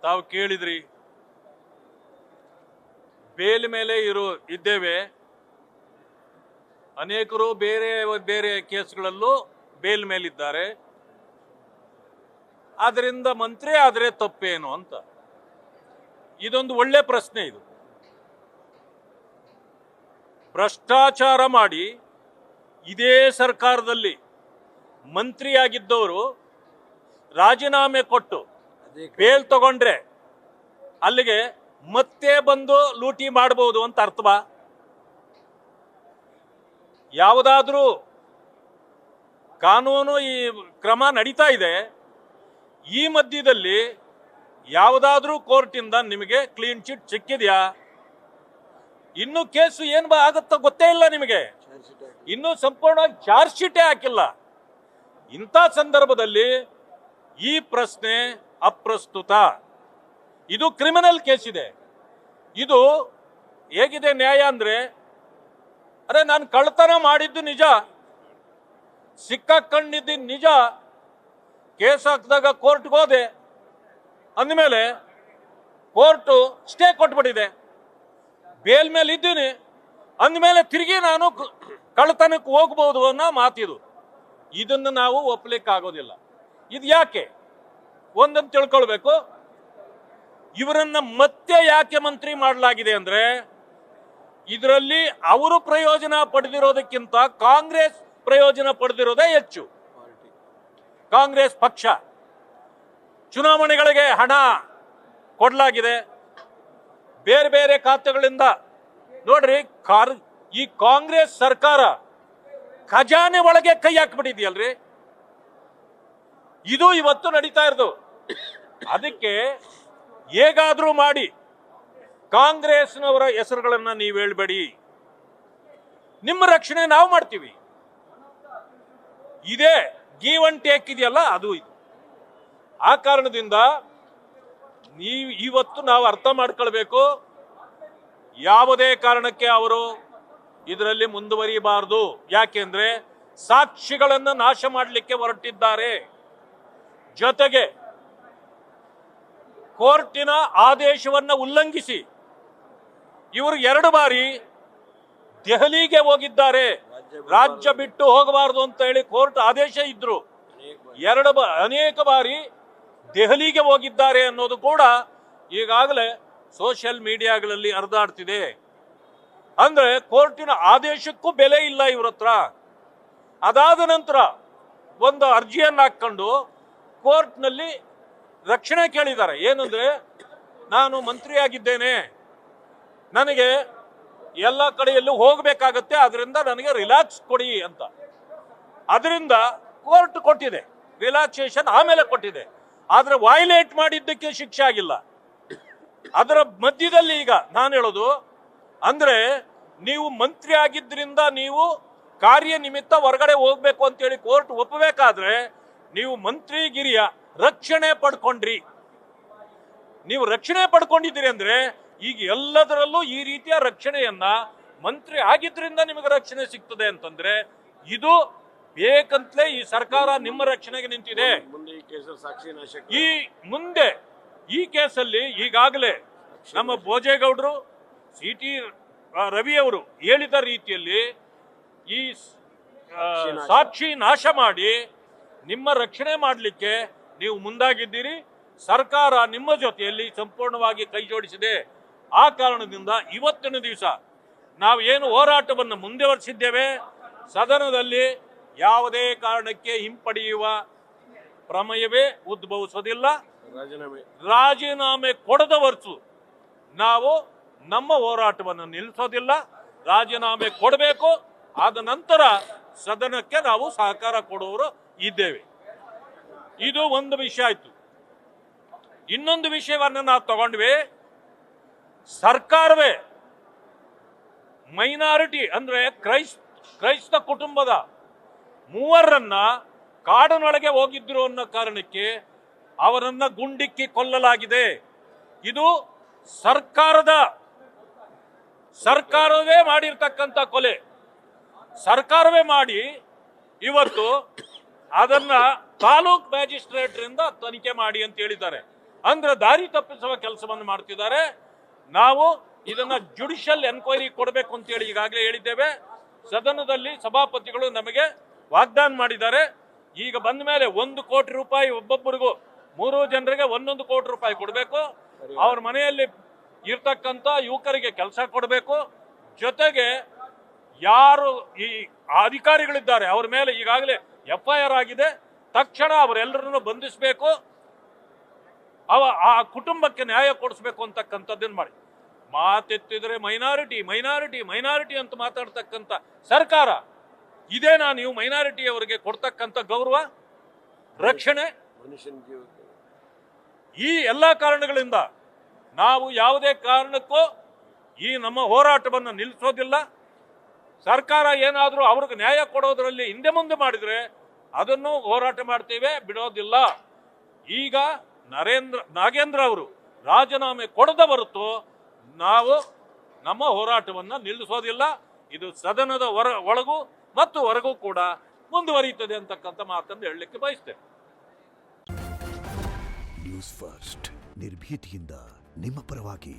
ತಾವು ಕೇಳಿದ್ರಿ, ಬೇಲ್ ಮೇಲೆ ಇದ್ದೇವೆ. ಅನೇಕರು ಬೇರೆ ಬೇರೆ ಕೇಸ್ಗಳಲ್ಲೂ ಬೇಲ್ ಮೇಲಿದ್ದಾರೆ. ಆದ್ರಿಂದ ಮಂತ್ರಿ ಆದ್ರೆ ತಪ್ಪೇನು ಅಂತ ಇದೊಂದು ಒಳ್ಳೆ ಪ್ರಶ್ನೆ. ಇದು ಭ್ರಷ್ಟಾಚಾರ ಮಾಡಿ ಇದೇ ಸರ್ಕಾರದಲ್ಲಿ ಮಂತ್ರಿಯಾಗಿದ್ದವರು ರಾಜೀನಾಮೆ ಕೊಟ್ಟು ಬೇಲ್ ತಗೊಂಡ್ರೆ ಅಲ್ಲಿಗೆ ಮತ್ತೆ ಬಂದು ಲೂಟಿ ಮಾಡಬಹುದು ಅಂತ ಅರ್ಥವಾ? ಯಾವುದಾದ್ರೂ ಕಾನೂನು ಈ ಕ್ರಮ ನಡೀತಾ ಇದೆ, ಈ ಮಧ್ಯದಲ್ಲಿ ಯಾವುದಾದ್ರೂ ಕೋರ್ಟಿಂದ ನಿಮಗೆ ಕ್ಲೀನ್ ಚಿಟ್ ಸಿಕ್ಕಿದ್ಯಾ? ಇನ್ನು ಕೇಸು ಏನ್ ಆಗುತ್ತೋ ಗೊತ್ತೇ ಇಲ್ಲ ನಿಮಗೆ. ಇನ್ನೂ ಸಂಪೂರ್ಣವಾಗಿ ಚಾರ್ಜ್ ಶೀಟೇ ಹಾಕಿಲ್ಲ. ಇಂಥ ಸಂದರ್ಭದಲ್ಲಿ ಈ ಪ್ರಶ್ನೆ ಅಪ್ರಸ್ತುತ. ಇದು ಕ್ರಿಮಿನಲ್ ಕೇಸ್ ಇದೆ. ಇದು ಹೇಗಿದೆ ನ್ಯಾಯ ಅಂದ್ರೆ, ಅರೆ ನಾನು ಕಳ್ಳತನ ಮಾಡಿದ್ದು ನಿಜ, ಸಿಕ್ಕಾಕೊಂಡಿದ್ದು ನಿಜ, ಕೇಸ್ ಹಾಕಿದಾಗ ಕೋರ್ಟ್ಗೆ ಹೋದೆ ಅಂದಮೇಲೆ ಕೋರ್ಟು ಸ್ಟೇ ಕೊಟ್ಬಿಟ್ಟಿದೆ, ಬೇಲ್ ಮೇಲೆ ಇದ್ದೀನಿ ಅಂದಮೇಲೆ ತಿರುಗಿ ನಾನು ಕಳ್ಳತನಕ್ಕೆ ಹೋಗ್ಬೋದು ಅನ್ನೋ ಮಾತಿದು. ಇದನ್ನು ನಾವು ಒಪ್ಪಲಿಕ್ಕಾಗೋದಿಲ್ಲ. ಇದು ಯಾಕೆ ಒಂದನ್ನು ತಿಳ್ಕೊಳ್ಬೇಕು. ಇವರನ್ನ ಮತ್ತೆ ಯಾಕೆ ಮಂತ್ರಿ ಮಾಡಲಾಗಿದೆ ಅಂದ್ರೆ, ಇದರಲ್ಲಿ ಅವರು ಪ್ರಯೋಜನ ಪಡೆದಿರೋದಕ್ಕಿಂತ ಕಾಂಗ್ರೆಸ್ ಪ್ರಯೋಜನ ಪಡೆದಿರೋದೇ ಹೆಚ್ಚು. ಕಾಂಗ್ರೆಸ್ ಪಕ್ಷ ಚುನಾವಣೆಗಳಿಗೆ ಹಣ ಕೊಡಲಾಗಿದೆ ಬೇರೆ ಬೇರೆ ಖಾತೆಗಳಿಂದ. ನೋಡ್ರಿ, ಈ ಕಾಂಗ್ರೆಸ್ ಸರ್ಕಾರ ಖಜಾನೆ ಒಳಗೆ ಕೈ ಹಾಕ್ಬಿಟ್ಟಿದ್ಯಲ್ರಿ. ಇದು ಇವತ್ತು ನಡೀತಾ ಇರೋದು. ಅದಕ್ಕೆ ಹೇಗಾದ್ರೂ ಮಾಡಿ ಕಾಂಗ್ರೆಸ್ನವರ ಹೆಸರುಗಳನ್ನ ನೀವು ಹೇಳ್ಬೇಡಿ, ನಿಮ್ಮ ರಕ್ಷಣೆ ನಾವು ಮಾಡ್ತೀವಿ. ಇದೇ ಗಿವ್ ಅಂಡ್ ಟೇಕ್ ಇದೆಯಲ್ಲ, ಅದು ಇದು. ಆ ಕಾರಣದಿಂದ ಇವತ್ತು ನಾವು ಅರ್ಥ ಮಾಡ್ಕೊಳ್ಬೇಕು, ಯಾವುದೇ ಕಾರಣಕ್ಕೆ ಅವರು ಇದರಲ್ಲಿ ಮುಂದುವರಿಯಬಾರದು. ಯಾಕೆಂದ್ರೆ ಸಾಕ್ಷಿಗಳನ್ನು ನಾಶ ಮಾಡಲಿಕ್ಕೆ ಹೊರಟಿದ್ದಾರೆ. ಜೊತೆಗೆ ಕೋರ್ಟಿನ ಆದೇಶವನ್ನ ಉಲ್ಲಂಘಿಸಿ ಇವರು 2 ಬಾರಿ ದೆಹಲಿಗೆ ಹೋಗಿದ್ದಾರೆ. ರಾಜ್ಯ ಬಿಟ್ಟು ಹೋಗಬಾರದು ಅಂತ ಹೇಳಿ ಕೋರ್ಟ್ ಆದೇಶ ಇದ್ರು. ಅನೇಕ ಬಾರಿ ದೆಹಲಿಗೆ ಹೋಗಿದ್ದಾರೆ ಅನ್ನೋದು ಕೂಡ ಈಗಾಗಲೇ ಸೋಷಿಯಲ್ ಮೀಡಿಯಾಗಳಲ್ಲಿ ಹರಿದಾಡ್ತಿದೆ. ಅಂದ್ರೆ ಕೋರ್ಟಿನ ಆದೇಶಕ್ಕೂ ಬೆಲೆ ಇಲ್ಲ ಇವ್ರ ಹತ್ರ. ಅದಾದ ನಂತರ ಒಂದು ಅರ್ಜಿಯನ್ನು ಹಾಕೊಂಡು ಕೋರ್ಟ್ನಲ್ಲಿ ರಕ್ಷಣೆ ಕೇಳಿದ್ದಾರೆ. ಏನಂದ್ರೆ, ನಾನು ಮಂತ್ರಿಯಾಗಿದ್ದೇನೆ, ನನಗೆ ಎಲ್ಲ ಕಡೆಯಲ್ಲೂ ಹೋಗಬೇಕಾಗತ್ತೆ, ಅದರಿಂದ ನನಗೆ ರಿಲ್ಯಾಕ್ಸ್ ಕೊಡಿ ಅಂತ. ಅದರಿಂದ ಕೋರ್ಟ್ ಕೊಟ್ಟಿದೆ, ರಿಲ್ಯಾಕ್ಸೇಷನ್ ಆಮೇಲೆ ಕೊಟ್ಟಿದೆ. ಆದ್ರೆ ವೈಲೇಟ್ ಮಾಡಿದ್ದಕ್ಕೆ ಶಿಕ್ಷೆ ಆಗಿಲ್ಲ. ಅದರ ಮಧ್ಯದಲ್ಲಿ ಈಗ ನಾನು ಹೇಳೋದು ಅಂದ್ರೆ, ನೀವು ಮಂತ್ರಿ ಆಗಿದ್ರಿಂದ ನೀವು ಕಾರ್ಯನಿಮಿತ್ತ ಹೊರಗಡೆ ಹೋಗ್ಬೇಕು ಅಂತೇಳಿ ಕೋರ್ಟ್ ಒಪ್ಪಬೇಕಾದ್ರೆ ನೀವು ಮಂತ್ರಿಗಿರಿಯ ರಕ್ಷಣೆ ಪಡ್ಕೊಂಡ್ರಿ. ನೀವು ರಕ್ಷಣೆ ಪಡ್ಕೊಂಡಿದ್ದೀರಿ ಅಂದ್ರೆ ಈಗ ಎಲ್ಲದರಲ್ಲೂ ಈ ರೀತಿಯ ರಕ್ಷಣೆಯನ್ನ ಮಂತ್ರಿ ಆಗಿದ್ರಿಂದ ನಿಮಗೆ ರಕ್ಷಣೆ ಸಿಗ್ತದೆ ಅಂತಂದ್ರೆ, ಇದು ಬೇಕಂತಲೇ ಈ ಸರ್ಕಾರ ನಿಮ್ಮ ರಕ್ಷಣೆಗೆ ನಿಂತಿದೆ. ಮುಂದೆ ಈ ಕೇಸಲ್ಲಿ ಈಗಾಗಲೇ ನಮ್ಮ ಭೋಜೇಗೌಡರು, CT ರವಿ ಅವರು ಹೇಳಿದ ರೀತಿಯಲ್ಲಿ ಈ ಸಾಕ್ಷಿ ನಾಶ ಮಾಡಿ ನಿಮ್ಮ ರಕ್ಷಣೆ ಮಾಡಲಿಕ್ಕೆ ನೀವು ಮುಂದಾಗಿದ್ದೀರಿ. ಸರ್ಕಾರ ನಿಮ್ಮ ಜೊತೆಯಲ್ಲಿ ಸಂಪೂರ್ಣವಾಗಿ ಕೈ ಜೋಡಿಸಿದೆ. ಆ ಕಾರಣದಿಂದ ಇವತ್ತಿನ ದಿವಸ ನಾವು ಏನು ಹೋರಾಟವನ್ನು ಮುಂದುವರಿಸಿದ್ದೇವೆ, ಸದನದಲ್ಲಿ ಯಾವುದೇ ಕಾರಣಕ್ಕೆ ಹಿಂಪಡೆಯುವ ಪ್ರಮೇಯವೇ ಉದ್ಭವಿಸೋದಿಲ್ಲ. ರಾಜೀನಾಮೆ ಕೊಡದ ಹೊರತು ನಾವು ನಮ್ಮ ಹೋರಾಟವನ್ನು ನಿಲ್ಲಿಸೋದಿಲ್ಲ. ರಾಜೀನಾಮೆ ಕೊಡಬೇಕು, ಆದ ನಂತರ ಸದನಕ್ಕೆ ನಾವು ಸಹಕಾರ ಕೊಡುವವರು ಇದ್ದೇವೆ. ಇದು ಒಂದು ವಿಷಯ ಆಯ್ತು. ಇನ್ನೊಂದು ವಿಷಯವನ್ನು ನಾವು ತಗೊಂಡ್ವಿ. ಸರ್ಕಾರವೇ ಮೈನಾರಿಟಿ ಅಂದ್ರೆ ಕ್ರೈಸ್ತ ಕುಟುಂಬದ 3ರನ್ನ ಕಾಡಿನೊಳಗೆ ಹೋಗಿದ್ರು ಅನ್ನೋ ಕಾರಣಕ್ಕೆ ಅವರನ್ನ ಗುಂಡಿಕ್ಕಿ ಕೊಲ್ಲಲಾಗಿದೆ. ಇದು ಸರ್ಕಾರವೇ ಮಾಡಿರ್ತಕ್ಕಂಥ ಕೊಲೆ. ಸರ್ಕಾರವೇ ಮಾಡಿ ಇವತ್ತು ಅದನ್ನ ತಾಲೂಕ್ ಮ್ಯಾಜಿಸ್ಟ್ರೇಟ್ ರಿಂದ ತನಿಖೆ ಮಾಡಿ ಅಂತ ಹೇಳಿದ್ದಾರೆ. ಅಂದ್ರೆ ದಾರಿ ತಪ್ಪಿಸುವ ಕೆಲಸವನ್ನು ಮಾಡ್ತಿದ್ದಾರೆ. ನಾವು ಇದನ್ನ ಜುಡಿಷಿಯಲ್ ಎನ್ಕ್ವೈರಿ ಕೊಡಬೇಕು ಅಂತೇಳಿ ಈಗಾಗಲೇ ಹೇಳಿದ್ದೇವೆ. ಸದನದಲ್ಲಿ ಸಭಾಪತಿಗಳು ನಮಗೆ ವಾಗ್ದಾನ ಮಾಡಿದ್ದಾರೆ. ಈಗ ಬಂದ ಮೇಲೆ 1 ಕೋಟಿ ರೂಪಾಯಿ ಒಬ್ಬೊಬ್ಬರಿಗೂ 3 ಜನರಿಗೆ 1 ಕೋಟಿ ರೂಪಾಯಿ ಕೊಡಬೇಕು. ಅವ್ರ ಮನೆಯಲ್ಲಿ ಇರ್ತಕ್ಕಂಥ ಯುವಕರಿಗೆ ಕೆಲಸ ಕೊಡಬೇಕು. ಜೊತೆಗೆ ಯಾರು ಈ ಅಧಿಕಾರಿಗಳಿದ್ದಾರೆ ಅವ್ರ ಮೇಲೆ ಈಗಾಗಲೇ FIR ಆಗಿದೆ. ತಕ್ಷಣ ಅವರೆಲ್ಲರನ್ನು ಬಂಧಿಸಬೇಕು. ಆ ಕುಟುಂಬಕ್ಕೆ ನ್ಯಾಯ ಕೊಡಿಸ್ಬೇಕು ಅಂತಕ್ಕಂಥದ್ದನ್ನು ಮಾಡಿ. ಮಾತೆತ್ತಿದ್ರೆ ಮೈನಾರಿಟಿ ಮೈನಾರಿಟಿ ಮೈನಾರಿಟಿ ಅಂತ ಮಾತಾಡ್ತಕ್ಕಂಥ ಸರ್ಕಾರ ಇದೇನಾ? ನೀವು ಮೈನಾರಿಟಿ ಅವರಿಗೆ ಕೊಡ್ತಕ್ಕಂಥ ಗೌರವ, ರಕ್ಷಣೆ? ಈ ಎಲ್ಲ ಕಾರಣಗಳಿಂದ ನಾವು ಯಾವುದೇ ಕಾರಣಕ್ಕೂ ಈ ನಮ್ಮ ಹೋರಾಟವನ್ನು ನಿಲ್ಲಿಸೋದಿಲ್ಲ. ಸರ್ಕಾರ ಏನಾದರೂ ಅವ್ರಿಗೆ ನ್ಯಾಯ ಕೊಡೋದ್ರಲ್ಲಿ ಹಿಂದೆ ಮುಂದೆ ಮಾಡಿದ್ರೆ ಅದನ್ನು ಹೋರಾಟ ಮಾಡ್ತೇವೆ, ಬಿಡೋದಿಲ್ಲ. ಈಗ ನಾಗೇಂದ್ರ ಅವರು ರಾಜೀನಾಮೆ ಕೊಡದ ಹೊರತು ನಾವು ನಮ್ಮ ಹೋರಾಟವನ್ನು ನಿಲ್ಲಿಸೋದಿಲ್ಲ. ಇದು ಸದನದ ಒಳಗೂ ಮತ್ತು ಹೊರಗೂ ಕೂಡ ಮುಂದುವರಿಯುತ್ತದೆ ಅಂತಕ್ಕಂಥ ಮಾತನ್ನು ಹೇಳಲಿಕ್ಕೆ ಬಯಸ್ತೇನೆ. ನ್ಯೂಸ್ ಫಸ್ಟ್ ನಿರ್ಭೀತಿಯಿಂದ ನಿಮ್ಮ ಪರವಾಗಿ.